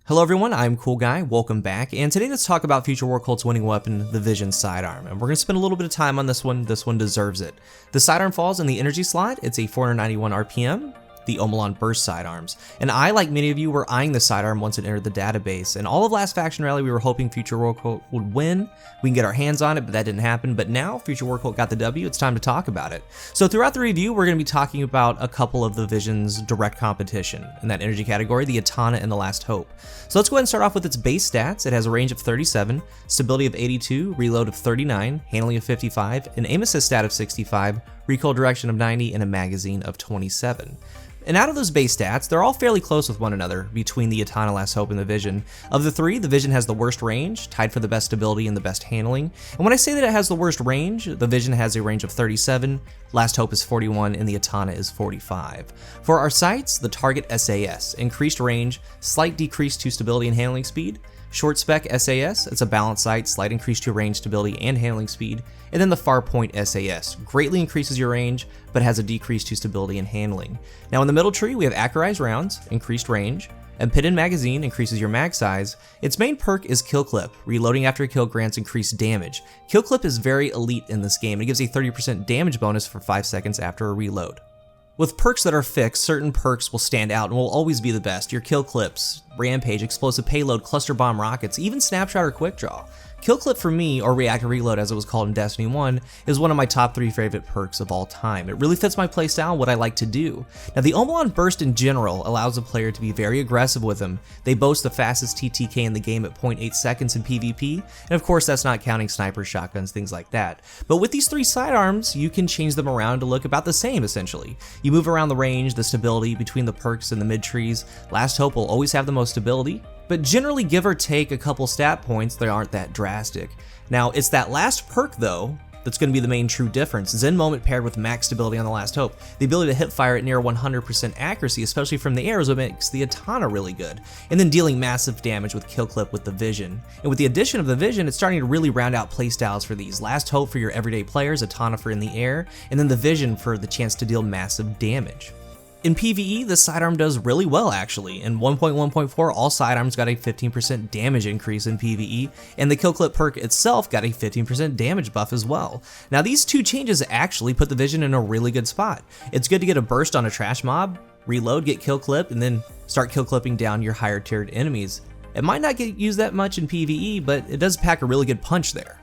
Hello everyone, I'm CoolGuy, welcome back, and today let's talk about Future War Cult's winning weapon, the Vision sidearm, and we're going to spend a little bit of time on this one deserves it. The sidearm falls in the energy slot, it's a 491 RPM, the Omelon Burst sidearms, and I, like many of you, were eyeing the sidearm once it entered the database, and all of last Faction Rally we were hoping Future War Cult would win, we can get our hands on it, but that didn't happen, but now Future War Cult got the W, it's time to talk about it. So throughout the review, we're going to be talking about a couple of the Vision's direct competition in that energy category, the Atana and the Last Hope. So let's go ahead and start off with its base stats. It has a range of 37, stability of 82, reload of 39, handling of 55, an aim assist stat of 65, recoil direction of 90, and a magazine of 27. And out of those base stats, they're all fairly close with one another between the Atana, Last Hope, and the Vision. Of the three, the Vision has the worst range, tied for the best stability and the best handling. And when I say that it has the worst range, the Vision has a range of 37, Last Hope is 41, and the Atana is 45. For our sights, the target SAS, increased range, slight decrease to stability and handling speed. Short spec SAS, it's a balanced sight, slight increase to range, stability, and handling speed. And then the far point SAS, greatly increases your range, but has a decrease to stability and handling. Now in the middle tree, we have accurized rounds, increased range, and pit-in magazine increases your mag size. Its main perk is kill clip. Reloading after a kill grants increased damage. Kill clip is very elite in this game. It gives a 30% damage bonus for 5 seconds after a reload. With perks that are fixed, certain perks will stand out and will always be the best. Your kill clips, rampage, explosive payload, cluster bomb rockets, even snapshot or quick draw. Kill clip for me, or reactor reload as it was called in Destiny 1, is one of my top 3 favorite perks of all time. It really fits my playstyle and what I like to do. Now the Omelon Burst in general allows a player to be very aggressive with them. They boast the fastest TTK in the game at 0.8 seconds in PvP, and of course that's not counting snipers, shotguns, things like that. But with these 3 sidearms, you can change them around to look about the same essentially. You move around the range, the stability between the perks and the mid trees. Last Hope will always have the most stability, but generally give or take a couple stat points, they aren't that drastic. Now it's that last perk though that's going to be the main true difference. Zen Moment paired with max stability on the Last Hope. The ability to hip fire at near 100% accuracy, especially from the air, is what makes the Atana really good. And then dealing massive damage with kill clip with the Vision. And with the addition of the Vision, it's starting to really round out playstyles for these. Last Hope for your everyday players, Atana for in the air, and then the Vision for the chance to deal massive damage. In PvE, the sidearm does really well actually. In 1.1.4, all sidearms got a 15% damage increase in PvE, and the kill clip perk itself got a 15% damage buff as well. Now these two changes actually put the Vision in a really good spot. It's good to get a burst on a trash mob, reload, get kill clip, and then start kill clipping down your higher tiered enemies. It might not get used that much in PvE, but it does pack a really good punch there.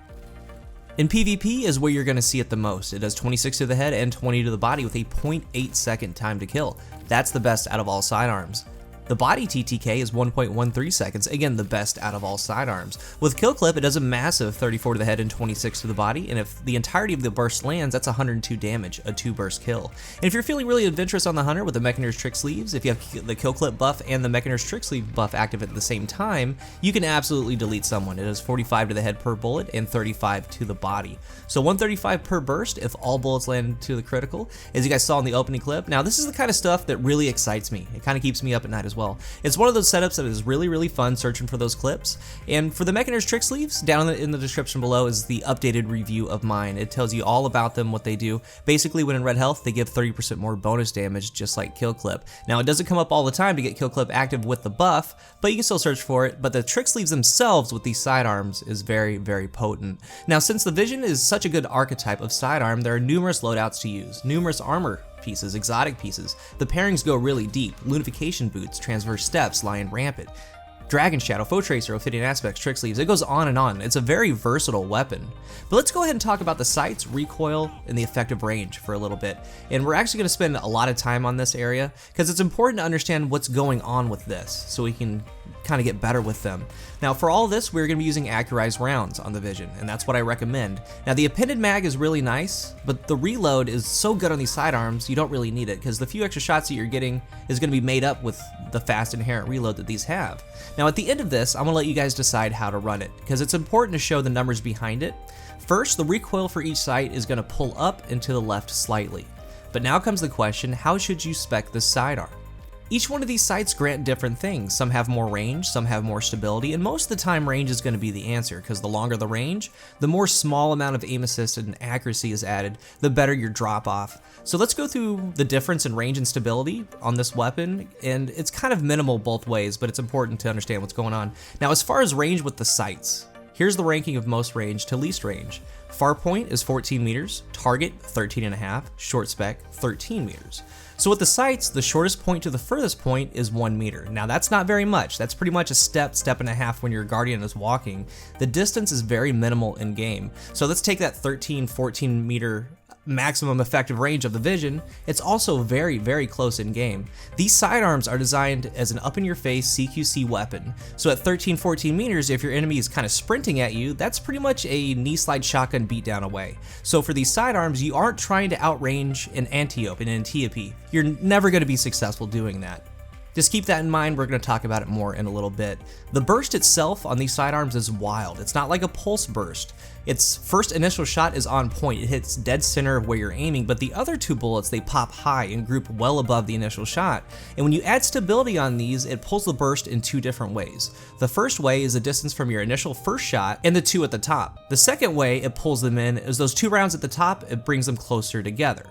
In PvP is where you're going to see it the most. It does 26 to the head and 20 to the body with a 0.8 second time to kill. That's the best out of all sidearms. The body TTK is 1.13 seconds, again the best out of all sidearms. With kill clip, it does a massive 34 to the head and 26 to the body, and if the entirety of the burst lands, that's 102 damage, a 2-burst kill. And if you're feeling really adventurous on the Hunter with the Mechaner's Trick Sleeves, if you have the kill clip buff and the Mechaner's Trick Sleeve buff active at the same time, you can absolutely delete someone. It does 45 to the head per bullet and 35 to the body. So 135 per burst if all bullets land to the critical, as you guys saw in the opening clip. Now this is the kind of stuff that really excites me. It kind of keeps me up at night as well. It's one of those setups that is really fun searching for those clips. And for the Mechaner's Trick Sleeves, down in the description below is the updated review of mine. It tells you all about them, what they do. Basically, when in red health, they give 30% more bonus damage, just like kill clip. Now, it doesn't come up all the time to get kill clip active with the buff, but you can still search for it. But the Trick Sleeves themselves with these sidearms is very potent. Now, since the Vision is such a good archetype of sidearm, there are numerous loadouts to use, numerous armor pieces, exotic pieces. The pairings go really deep. Lunification boots, transverse steps, lion rampant, Dragon Shadow, Foe Tracer, Ophidian Aspects, Trick Sleeves, it goes on and on. It's a very versatile weapon. But let's go ahead and talk about the sights, recoil, and the effective range for a little bit. And we're actually going to spend a lot of time on this area because it's important to understand what's going on with this so we can kind of get better with them. Now for all this, we're going to be using accurized rounds on the Vision, and that's what I recommend. Now the appended mag is really nice, but the reload is so good on these sidearms you don't really need it because the few extra shots that you're getting is going to be made up with the fast inherent reload that these have. Now at the end of this, I'm going to let you guys decide how to run it because it's important to show the numbers behind it. First, the recoil for each sight is going to pull up and to the left slightly. But now comes the question, how should you spec this sidearm? Each one of these sights grant different things. Some have more range, some have more stability, and most of the time range is going to be the answer, because the longer the range, the more small amount of aim assist and accuracy is added, the better your drop off. So let's go through the difference in range and stability on this weapon, and it's kind of minimal both ways, but it's important to understand what's going on. Now, as far as range with the sights, here's the ranking of most range to least range. Far point is 14 meters, target 13.5, short spec 13 meters. So with the sights, the shortest point to the furthest point is 1 meter. Now that's not very much. That's pretty much a step and a half when your guardian is walking. The distance is very minimal in game. So let's take that 13-14 meter maximum effective range of the vision. It's also very, very close in game. These sidearms are designed as an up-in-your-face CQC weapon. So at 13-14 meters, if your enemy is kind of sprinting at you, that's pretty much a knee-slide shotgun beatdown away. So for these sidearms, you aren't trying to outrange an Antiope, an Antiope. You're never going to be successful doing that. Just keep that in mind, we're going to talk about it more in a little bit. The burst itself on these sidearms is wild. It's not like a pulse burst. Its first initial shot is on point, it hits dead center of where you're aiming, but the other two bullets, they pop high and group well above the initial shot. And when you add stability on these, it pulls the burst in two different ways. The first way is the distance from your initial first shot and the two at the top. The second way it pulls them in is those 2 rounds at the top, it brings them closer together.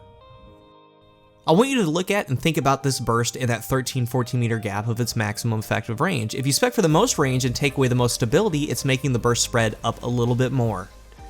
I want you to look at and think about this burst in that 13-14 meter gap of its maximum effective range. If you spec for the most range and take away the most stability, it's making the burst spread up a little bit more.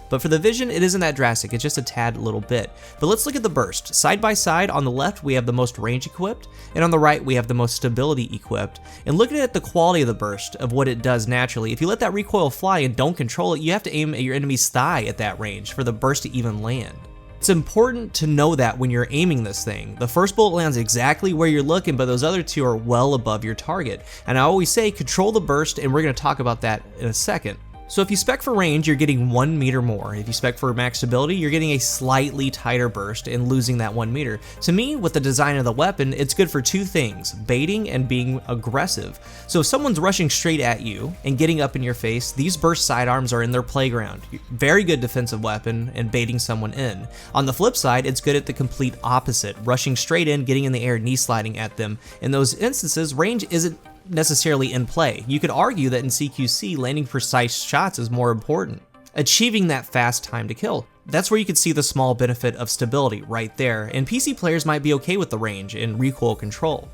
But for the vision, it isn't that drastic, it's just a tad little bit. But let's look at the burst. Side by side, on the left we have the most range equipped, and on the right we have the most stability equipped. And looking at the quality of the burst, of what it does naturally, if you let that recoil fly and don't control it, you have to aim at your enemy's thigh at that range for the burst to even land. It's important to know that when you're aiming this thing. The first bullet lands exactly where you're looking, but those other two are well above your target. And I always say control the burst, and we're going to talk about that in a second. So if you spec for range, you're getting 1 meter more. If you spec for max stability, you're getting a slightly tighter burst and losing that 1 meter. To me, with the design of the weapon, it's good for two things, baiting and being aggressive. So if someone's rushing straight at you and getting up in your face, these burst sidearms are in their playground. Very good defensive weapon and baiting someone in. On the flip side, it's good at the complete opposite, rushing straight in, getting in the air, knee sliding at them. In those instances, range isn't necessarily in play. You could argue that in CQC, landing precise shots is more important. Achieving that fast time to kill. That's where you could see the small benefit of stability right there, and PC players might be okay with the range and recoil control.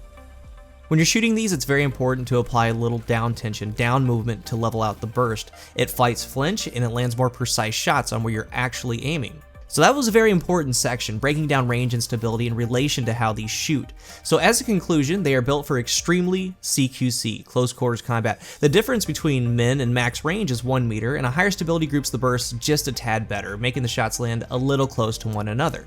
When you're shooting these, it's very important to apply a little down tension, down movement to level out the burst. It fights flinch and it lands more precise shots on where you're actually aiming. So that was a very important section, breaking down range and stability in relation to how these shoot. So as a conclusion, they are built for extremely CQC, close quarters combat. The difference between min and max range is 1 meter, and a higher stability groups the burst just a tad better, making the shots land a little close to one another.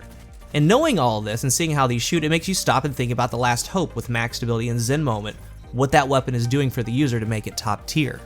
And knowing all of this and seeing how these shoot, it makes you stop and think about the last hope with max stability and Zen moment, what that weapon is doing for the user to make it top tier.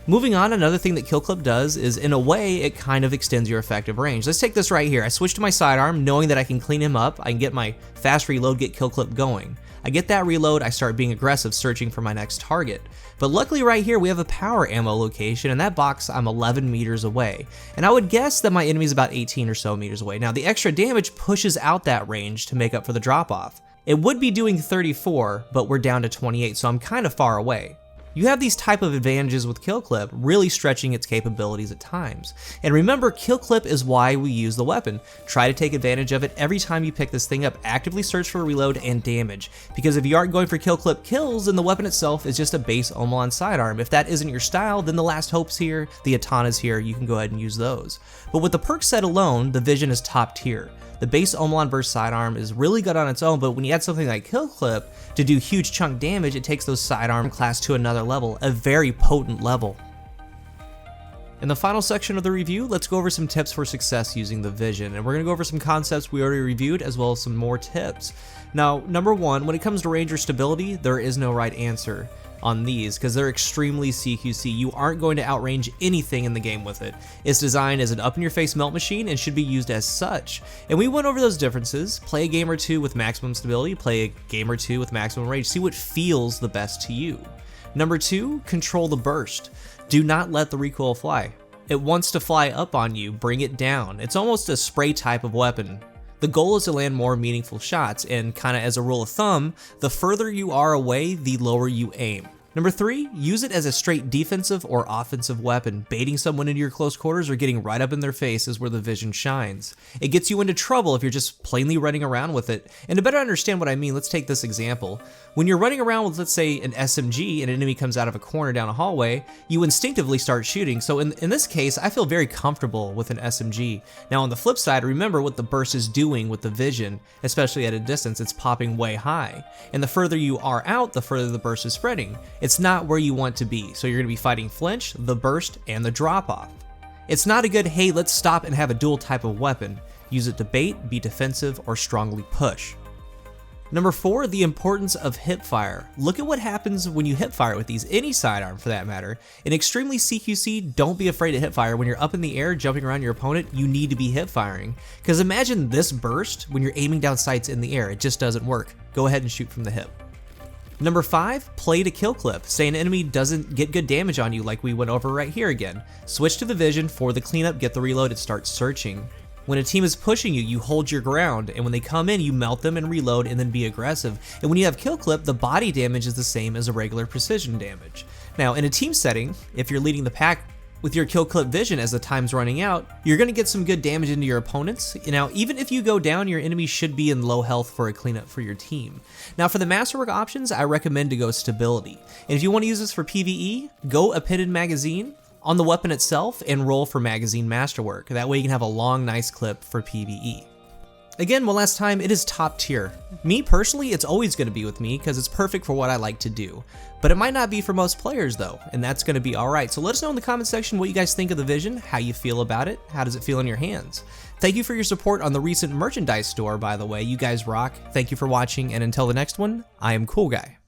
Moving on, another thing that Kill Clip does is, in a way, it kind of extends your effective range. Let's take this right here. I switch to my sidearm, knowing that I can clean him up, I can get my fast reload, get Kill Clip going. I get that reload, I start being aggressive, searching for my next target. But luckily right here, we have a power ammo location, and that box, I'm 11 meters away. And I would guess that my enemy's about 18 or so meters away. Now, the extra damage pushes out that range to make up for the drop-off. It would be doing 34, but we're down to 28, so I'm kind of far away. You have these type of advantages with Kill Clip, really stretching its capabilities at times. And remember, Kill Clip is why we use the weapon. Try to take advantage of it every time you pick this thing up. Actively search for reload and damage, because if you aren't going for Kill Clip kills, then the weapon itself is just a base Omolon sidearm. If that isn't your style, then the Last Hope's here, the Atana's here, you can go ahead and use those. But with the perk set alone, the vision is top tier. The base Omolon burst sidearm is really good on its own, but when you add something like Kill Clip to do huge chunk damage, it takes those sidearm class to another level, a very potent level. In the final section of the review, let's go over some tips for success using the vision, and we're going to go over some concepts we already reviewed as well as some more tips. Now, number one, when it comes to range or stability, there is no right answer on these because they're extremely CQC. You aren't going to outrange anything in the game with it. It's designed as an up-in-your-face melt machine and should be used as such. And we went over those differences. Play a game or two with maximum stability, play a game or two with maximum range, see what feels the best to you. Number two, control the burst. Do not let the recoil fly. It wants to fly up on you, bring it down. It's almost a spray type of weapon. The goal is to land more meaningful shots, and kinda as a rule of thumb, the further you are away, the lower you aim. Number 3, use it as a straight defensive or offensive weapon. Baiting someone into your close quarters or getting right up in their face is where the vision shines. It gets you into trouble if you're just plainly running around with it. And to better understand what I mean, let's take this example. When you're running around with, let's say, an SMG and an enemy comes out of a corner down a hallway, you instinctively start shooting. So in this case, I feel very comfortable with an SMG. Now on the flip side, remember what the burst is doing with the vision, especially at a distance, it's popping way high. And the further you are out, the further the burst is spreading. It's not where you want to be, so you're going to be fighting flinch, the burst, and the drop-off. It's not a good, hey, let's stop and have a dual type of weapon. Use it to bait, be defensive, or strongly push. Number 4, the importance of hipfire. Look at what happens when you hipfire with these, any sidearm for that matter. In extremely CQC, don't be afraid to hipfire. When you're up in the air jumping around your opponent, you need to be hipfiring. Because imagine this burst when you're aiming down sights in the air, it just doesn't work. Go ahead and shoot from the hip. Number 5, play to kill clip. Say an enemy doesn't get good damage on you like we went over right here again. Switch to the vision for the cleanup, get the reload, and start searching. When a team is pushing you, you hold your ground, and when they come in, you melt them and reload and then be aggressive. And when you have kill clip, the body damage is the same as a regular precision damage. Now, in a team setting, if you're leading the pack with your kill clip vision as the time's running out, you're going to get some good damage into your opponents. Now, even if you go down, your enemy should be in low health for a cleanup for your team. Now, for the masterwork options, I recommend to go stability. And if you want to use this for PvE, go appended magazine on the weapon itself and roll for magazine masterwork. That way you can have a long, nice clip for PvE. Again, one last time, it is top tier. Me personally, it's always going to be with me because it's perfect for what I like to do. But it might not be for most players though, and that's going to be alright. So let us know in the comment section what you guys think of the vision, how you feel about it, how does it feel in your hands. Thank you for your support on the recent merchandise store, by the way. You guys rock. Thank you for watching, and until the next one, I am CoolGuy.